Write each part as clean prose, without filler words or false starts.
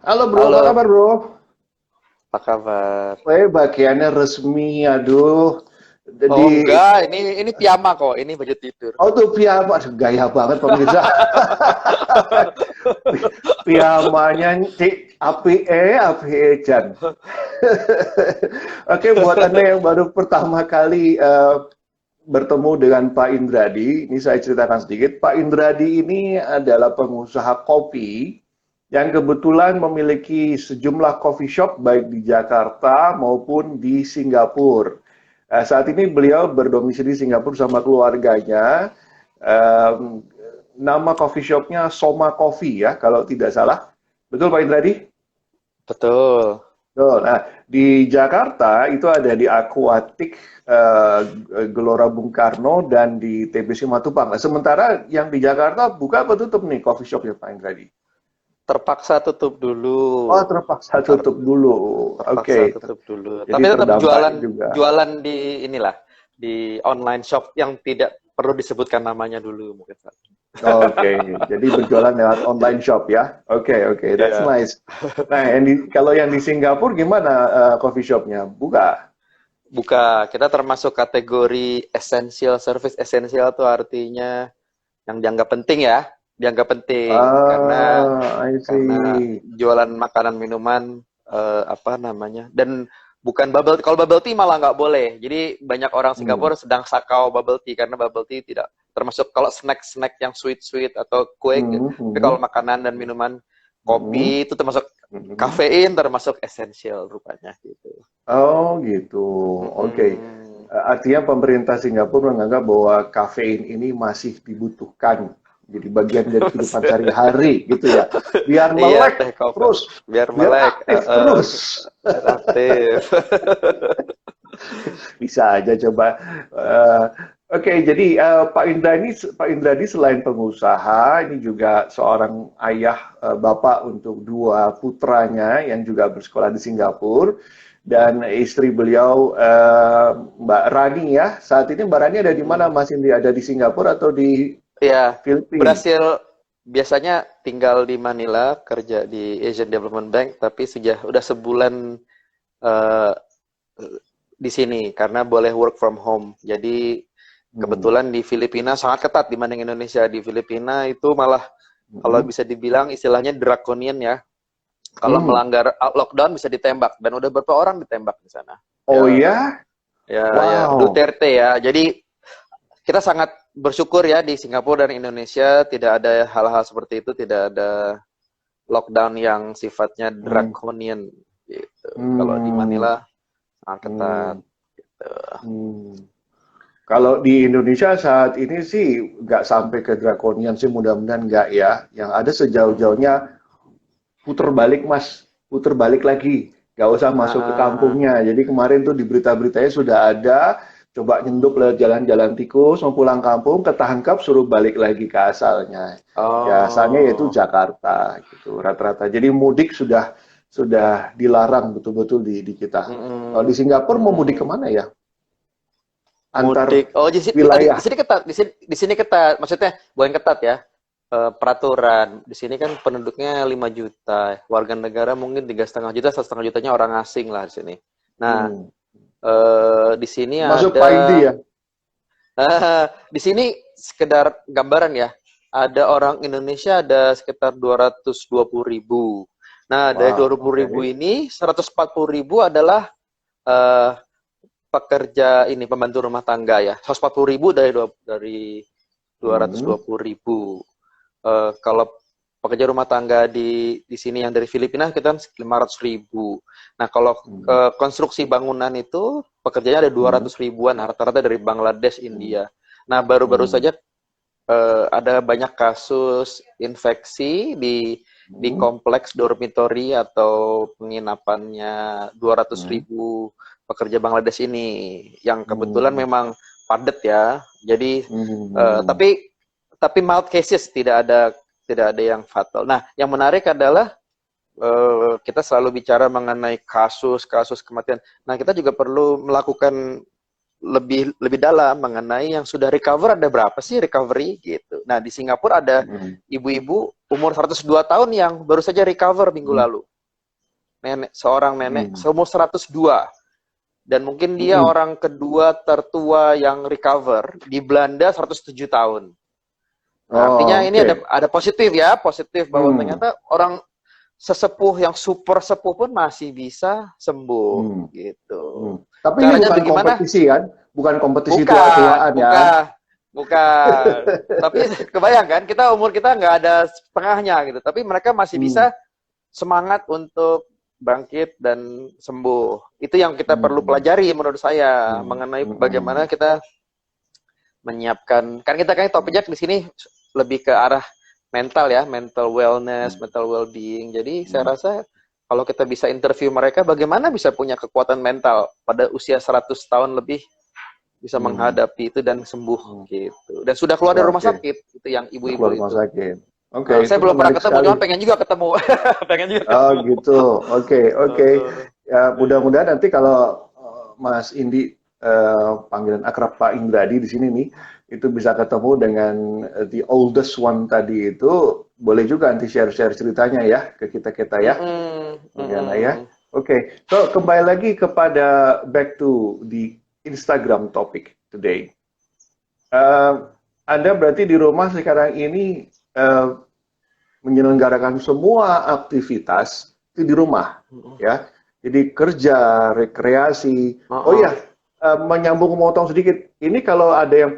Halo bro, apa Halo, kabar bro? apa kabar? Bagiannya resmi, aduh. Oh Jadi, enggak, ini piyama kok, ini baju tidur. oh tuh piyama, aduh, gaya banget pemirsa. Piyamanya api ejan. Oke, buat Anda yang baru pertama kali bertemu dengan Pak Indradi, ini saya ceritakan sedikit. Pak Indradi ini adalah pengusaha kopi yang kebetulan memiliki sejumlah coffee shop baik di Jakarta maupun di Singapura. Saat ini beliau berdomisili di Singapura sama keluarganya. Em, Nama coffee shopnya Soma Coffee ya, kalau tidak salah. Betul Pak Indradi? Betul. Betul. Nah, di Jakarta itu ada di Aquatic, eh, Gelora Bung Karno, dan di TBC Matupang. Nah, sementara yang di Jakarta buka apa tutup nih coffee shop ya Pak Indradi? Terpaksa tutup dulu. Oh, terpaksa Ter- tutup dulu. Oke, Terpaksa tutup dulu. jadi Tapi tetap terdampak jualan juga. jualan di inilah, di online shop yang tidak perlu disebutkan namanya dulu mungkin. Oke, jadi berjualan lewat online shop ya. Oke, that's Iya. nice. Nah, kalau yang di Singapura gimana coffee shopnya? Buka? Buka, kita termasuk kategori essential service. Essential itu artinya yang dianggap penting ya, dianggap penting karena I karena see. jualan makanan minuman apa namanya, dan bukan bubble. Kalau bubble tea malah nggak boleh, jadi banyak orang Hmm. Singapura sedang sakau bubble tea karena bubble tea tidak termasuk kalau snack-snack yang sweet-sweet atau kue gitu. Hmm. Tapi kalau Hmm. makanan dan minuman, Hmm. kopi itu termasuk Hmm. kafein, termasuk esensial rupanya gitu. Oh gitu. Oke. Mm-mm. Artinya pemerintah Singapura menganggap bahwa kafein ini masih dibutuhkan jadi bagian dari kehidupan sehari-hari gitu ya. Biar Iya, melek teh kopi terus, biar biar melek, aktif terus. biar aktif. Bisa aja coba. Oke, jadi Pak Indradi selain pengusaha, ini juga seorang ayah, bapak untuk dua putranya yang juga bersekolah di Singapura, dan istri beliau Mbak Rani ya. Saat ini Mbak Rani ada di mana? Mm-mm. Masih ada di Singapura atau di Ya, Filipina? berhasil. Biasanya tinggal di Manila, kerja di Asian Development Bank, tapi udah sebulan eh, di sini karena boleh work from home. Jadi Hmm. kebetulan di Filipina sangat ketat dibanding Indonesia. Di Filipina itu malah kalau Hmm. bisa dibilang istilahnya draconian ya. Kalau Hmm. melanggar lockdown bisa ditembak dan udah beberapa orang ditembak di sana. Oh Ya, ya? ya Wow. Duterte ya. Jadi kita sangat bersyukur ya di Singapura dan Indonesia tidak ada hal-hal seperti itu, tidak ada lockdown yang sifatnya Hmm. draconian gitu. Kalau di Hmm. Manila sangat ketat. Hmm. Hmm. Kalau di Indonesia saat ini sih nggak sampai ke drakonian sih, mudah-mudahan nggak ya. Yang ada sejauh-jauhnya puter balik mas, puter balik lagi. Nggak usah masuk ke Ah, kampungnya. Jadi kemarin tuh di berita-beritanya sudah ada, coba nyendup lewat jalan-jalan tikus, mau pulang kampung, ketangkap, suruh balik lagi ke asalnya. Ya asalnya yaitu oh, Jakarta gitu rata-rata. Jadi mudik sudah dilarang betul-betul di kita. Kalau di mm, Singapura mau mudik mm. kemana ya? Antar Mudik. Oh, di wilayah. sini ketat. Di sini ketat. Maksudnya bukan ketat ya. Peraturan. Di sini kan penduduknya 5 juta. Warga negara mungkin 3,5 juta, 1,5 jutanya orang asing lah di sini. Nah, Hmm. di sini Termasuk Pak Indi ada ya? di sini sekedar gambaran ya. Ada orang Indonesia ada sekitar 220.000. Nah, dari Wah, 20.000 oke. ini 140.000 adalah eh, pekerja ini pembantu rumah tangga ya. 140.000 dari Hmm. 220.000. Kalau pekerja rumah tangga di sini yang dari Filipina kita 500.000. Nah, kalau Hmm. konstruksi bangunan itu pekerjanya ada dua Hmm. ratus ribuan, rata-rata dari Bangladesh, Hmm. India. Nah, baru-baru Hmm. saja ada banyak kasus infeksi di Hmm. kompleks dormitory atau penginapannya 200 Hmm. ribu pekerja Bangladesh ini, yang kebetulan Hmm. memang padat ya. Jadi Hmm. tapi mild cases, tidak ada yang fatal. Nah, yang menarik adalah kita selalu bicara mengenai kasus-kasus kematian. Nah, kita juga perlu melakukan lebih lebih dalam mengenai yang sudah recover, ada berapa sih recovery gitu. Nah, di Singapura ada Hmm. ibu-ibu umur 102 tahun yang baru saja recover minggu Hmm. lalu. seorang nenek seumur 102. Dan mungkin dia orang kedua tertua yang recover di Belanda 107 tahun. Nah, artinya ini ada positif bahwa ternyata orang sesepuh yang super sepuh pun masih bisa sembuh gitu. Tapi caranya ini bukan bagaimana? Kompetisi kan? Bukan kompetisi tua-tuaan ya. Bukan. Tapi kebayang kan, umur kita nggak ada setengahnya gitu. Tapi mereka masih bisa semangat untuk bangkit dan sembuh. Itu yang kita perlu pelajari menurut saya mengenai bagaimana kita menyiapkan. Kan kita topiknya di sini lebih ke arah mental ya, mental wellness, mental well-being. Jadi saya rasa kalau kita bisa interview mereka, bagaimana bisa punya kekuatan mental pada usia 100 tahun lebih bisa menghadapi itu dan sembuh gitu. Dan sudah keluar dari rumah sakit, itu yang ibu-ibu itu. Oke, saya belum pernah ketemu, cuma pengen juga ketemu. Oh gitu, oke. Ya, mudah-mudahan nanti kalau Mas Indi panggilan akrab Pak Indradi di sini nih, itu bisa ketemu dengan the oldest one tadi itu, boleh juga nanti share-share ceritanya ya ke kita ya. Ya. Oke, so kembali lagi kepada back to the Instagram topic today. Anda berarti di rumah sekarang ini menyelenggarakan semua aktivitas itu di rumah, ya. Jadi kerja, rekreasi. Menyambung memotong sedikit. Ini kalau ada yang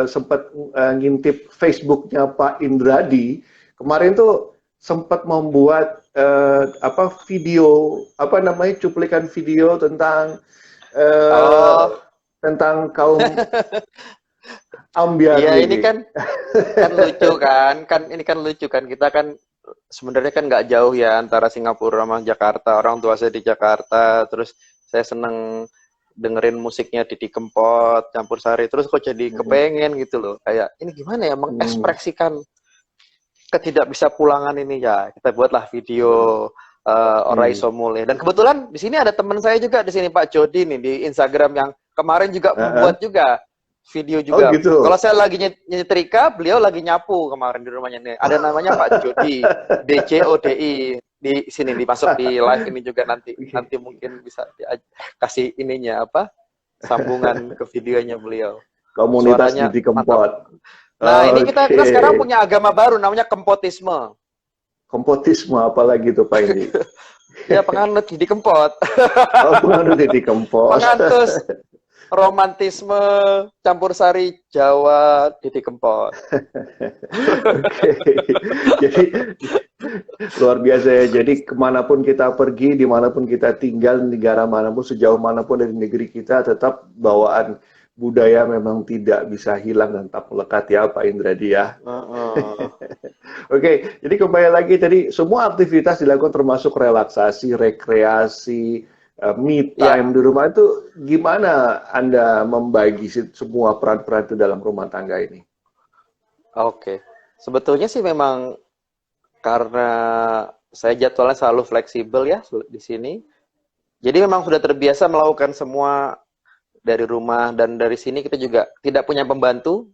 sempat ngintip Facebooknya Pak Indradi kemarin tuh sempat membuat video cuplikan video tentang tentang kaum ambiar. Iya, ini kan lucu kan? Ini kan lucu kan? Kita kan sebenarnya kan nggak jauh ya antara Singapura sama Jakarta. Orang tua saya di Jakarta, terus saya seneng dengerin musiknya Didi Kempot, Campur Sari, terus kok jadi kepengen gitu loh. Kayak ini gimana ya mengekspresikan ketidak bisa pulangan ini ya. Kita buatlah video Orai Somule. Dan kebetulan di sini ada teman saya juga di sini Pak Jody nih di Instagram yang kemarin juga membuat juga video juga. Oh, gitu. Kalau saya lagi nyetrika, beliau lagi nyapu kemarin di rumahnya nih. Ada namanya Pak Jody, DJODI di sini dimasuk di live ini juga nanti mungkin bisa kasih ininya sambungan ke videonya beliau. Komunitas Didi Kempot. Nah, ini kita sekarang punya agama baru namanya Kempotisme. Kompotisme apalagi tuh Pak Indi? Ya penganut Didi Kempot. Penganut Didi Kempot. Pengantus romantisme campur sari Jawa Didi Kempot. Jadi luar biasa ya. Jadi kemanapun kita pergi, dimanapun kita tinggal, negara manapun, sejauh manapun dari negeri kita, tetap bawaan budaya memang tidak bisa hilang dan tetap melekat ya Pak Indradi ya. Oke, jadi kembali lagi tadi semua aktivitas dilakukan termasuk relaksasi, rekreasi, me time di rumah itu gimana Anda membagi semua peran-peran itu dalam rumah tangga ini? Oke, sebetulnya sih memang karena saya jadwalnya selalu fleksibel ya di sini. Jadi memang sudah terbiasa melakukan semua dari rumah dan dari sini kita juga tidak punya pembantu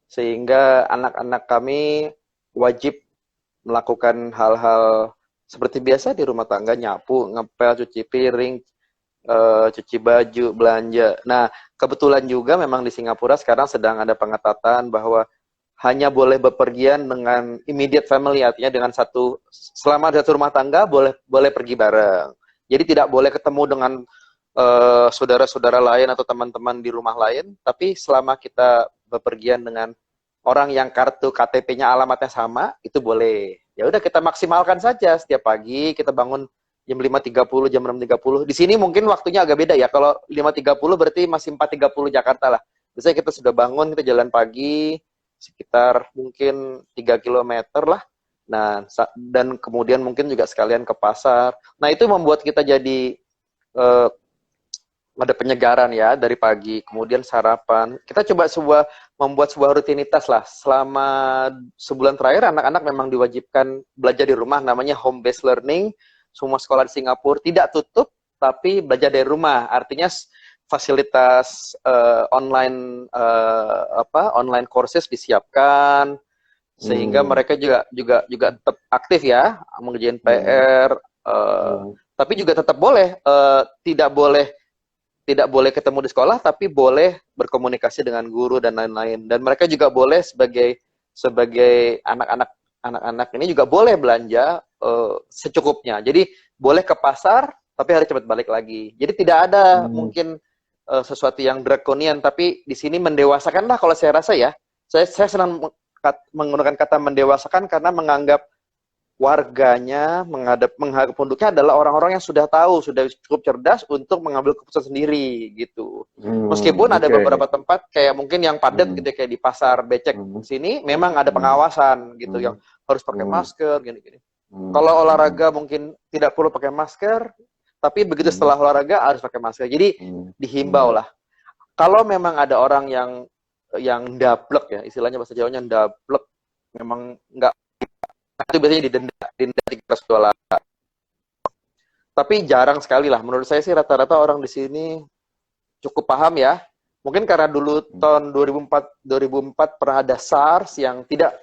sehingga anak-anak kami wajib melakukan hal-hal seperti biasa di rumah tangga, nyapu, ngepel, cuci piring, cuci baju, belanja. Nah, kebetulan juga memang di Singapura sekarang sedang ada pengetatan bahwa hanya boleh bepergian dengan immediate family, artinya dengan selama satu rumah tangga boleh pergi bareng. Jadi tidak boleh ketemu dengan saudara-saudara lain atau teman-teman di rumah lain, tapi selama kita bepergian dengan orang yang kartu KTP-nya alamatnya sama, itu boleh. Ya udah kita maksimalkan saja setiap pagi kita bangun jam 5.30, jam 6.30. Di sini mungkin waktunya agak beda ya. Kalau 5.30 berarti masih 4.30 Jakarta lah. Biasanya kita sudah bangun, kita jalan pagi sekitar mungkin 3 km lah. Nah, dan kemudian mungkin juga sekalian ke pasar. Nah, itu membuat kita jadi ada penyegaran ya dari pagi, kemudian sarapan. Kita coba membuat sebuah rutinitas lah. Selama sebulan terakhir anak-anak memang diwajibkan belajar di rumah, namanya home based learning. Semua sekolah di Singapura tidak tutup, tapi belajar dari rumah. Artinya fasilitas online courses disiapkan sehingga mereka juga tetap aktif ya, mengerjain PR, Tapi juga tetap boleh, tidak boleh ketemu di sekolah, tapi boleh berkomunikasi dengan guru dan lain-lain. Dan mereka juga boleh sebagai anak-anak ini juga boleh belanja secukupnya. Jadi boleh ke pasar, tapi harus cepat balik lagi. Jadi tidak ada mungkin sesuatu yang drakonian, tapi di sini mendewasakan lah kalau saya rasa ya. Saya senang menggunakan kata mendewasakan karena menganggap warganya, menghadap penduduknya adalah orang-orang yang sudah tahu, sudah cukup cerdas untuk mengambil keputusan sendiri gitu. Meskipun ada beberapa tempat kayak mungkin yang padat gitu kayak di pasar becek sini memang ada pengawasan gitu yang harus pakai masker gini-gini. Kalau olahraga mungkin tidak perlu pakai masker, tapi begitu setelah olahraga harus pakai masker. Jadi dihimbau lah. Kalau memang ada orang yang ndablek ya, istilahnya bahasa Jawanya ndablek, memang nggak, itu biasanya didenda $300. Tapi jarang sekali lah. Menurut saya sih rata-rata orang di sini cukup paham ya. Mungkin karena dulu tahun 2004 pernah ada SARS yang tidak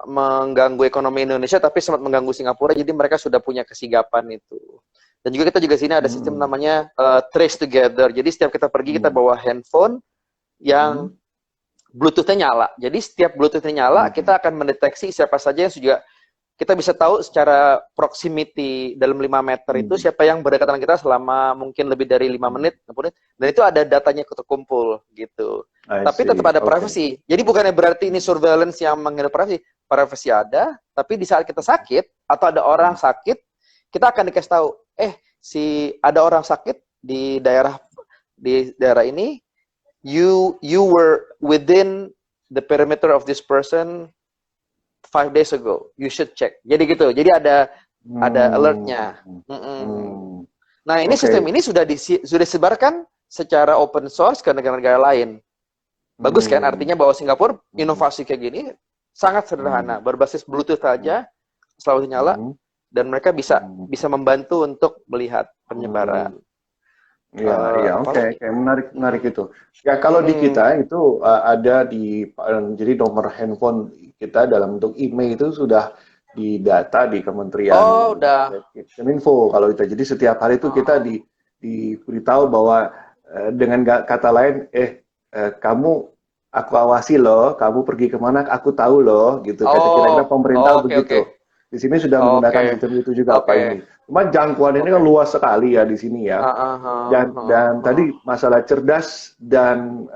mengganggu ekonomi Indonesia, tapi sempat mengganggu Singapura. Jadi mereka sudah punya kesigapan itu. Dan juga kita sini ada sistem namanya trace together. Jadi setiap kita pergi kita bawa handphone yang Bluetooth-nya nyala. Jadi setiap Bluetooth-nya nyala, kita akan mendeteksi siapa saja yang juga kita bisa tahu secara proximity dalam 5 meter itu siapa yang berdekatan kita selama mungkin lebih dari 5 menit, dan itu ada datanya terkumpul gitu. Tapi tetap ada privacy. Jadi bukannya berarti ini surveillance yang menghindar privacy. Privacy ada, tapi di saat kita sakit atau ada orang sakit, kita akan dikasih tahu, ada orang sakit di daerah ini, you were within the perimeter of this person 5 days ago. You should check. Jadi gitu. Jadi ada alertnya. Nah, ini sistem ini sudah disebarkan secara open source ke negara-negara lain. Bagus kan? Artinya bahwa Singapura inovasi kayak gini sangat sederhana, berbasis Bluetooth saja, selalu nyala, dan mereka bisa membantu untuk melihat penyebaran. Iya, oke, menarik itu. Ya kalau di kita itu ada jadi nomor handphone kita dalam bentuk email itu sudah didata di Kementerian Kominfo kalau itu. Jadi setiap hari itu kita diberitahu bahwa dengan kata lain, kamu aku awasi loh, kamu pergi kemana aku tahu loh, gitu. Kira-kira pemerintah begitu. Di sini sudah menggunakan sistem itu juga Pak ini. Cuma jangkauan ini kan luas sekali ya di sini ya. Dan tadi masalah cerdas dan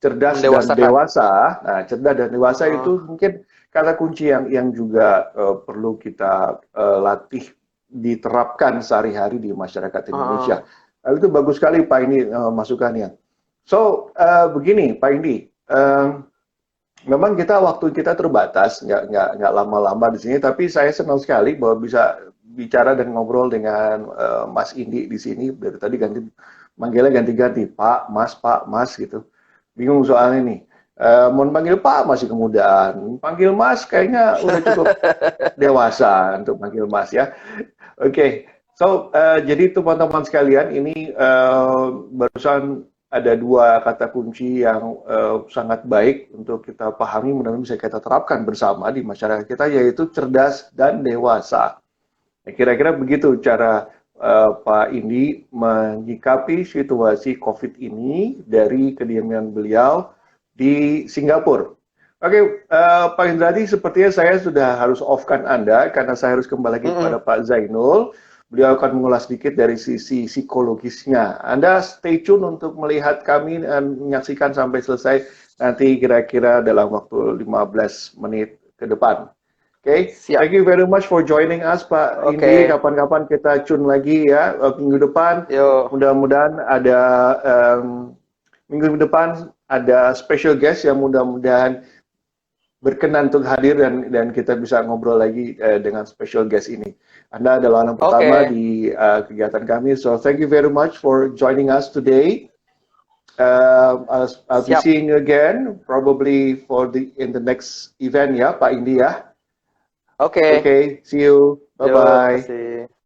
dewasa. Nah, cerdas dan dewasa itu mungkin kata kunci yang juga perlu kita latih diterapkan sehari-hari di masyarakat Indonesia. Lalu itu bagus sekali Pak ini masukannya. So begini Pak Indi. Memang waktu kita terbatas, nggak lama-lama di sini, tapi saya senang sekali bahwa bisa bicara dan ngobrol dengan Mas Indi di sini. Dari tadi manggilnya ganti-ganti, Pak, Mas gitu. Bingung soalnya nih. Mau panggil Pak masih kemudahan, panggil Mas kayaknya udah cukup dewasa untuk panggil Mas ya. Oke. So jadi teman-teman sekalian ini barusan ada 2 kata kunci yang sangat baik untuk kita pahami, mudah-mudahan bisa kita terapkan bersama di masyarakat kita, yaitu cerdas dan dewasa. Kira-kira begitu cara Pak Indi menyikapi situasi COVID ini dari kediaman beliau di Singapura. Oke, Pak Indradi, sepertinya saya sudah harus off-kan Anda karena saya harus kembali lagi kepada Pak Zainul. Beliau akan mengulas sedikit dari sisi psikologisnya. Anda stay tune untuk melihat kami dan menyaksikan sampai selesai nanti kira-kira dalam waktu 15 menit ke depan. Oke, thank you very much for joining us Pak Indi. Kapan-kapan kita tune lagi ya minggu depan. Mudah-mudahan ada minggu depan ada special guest yang mudah-mudahan berkenan untuk hadir dan kita bisa ngobrol lagi dengan special guest ini. Anda adalah orang pertama di kegiatan kami, so thank you very much for joining us today. I'll be seeing you again, probably in the next event ya, Pak Indi ya. Oke. See you. Bye bye.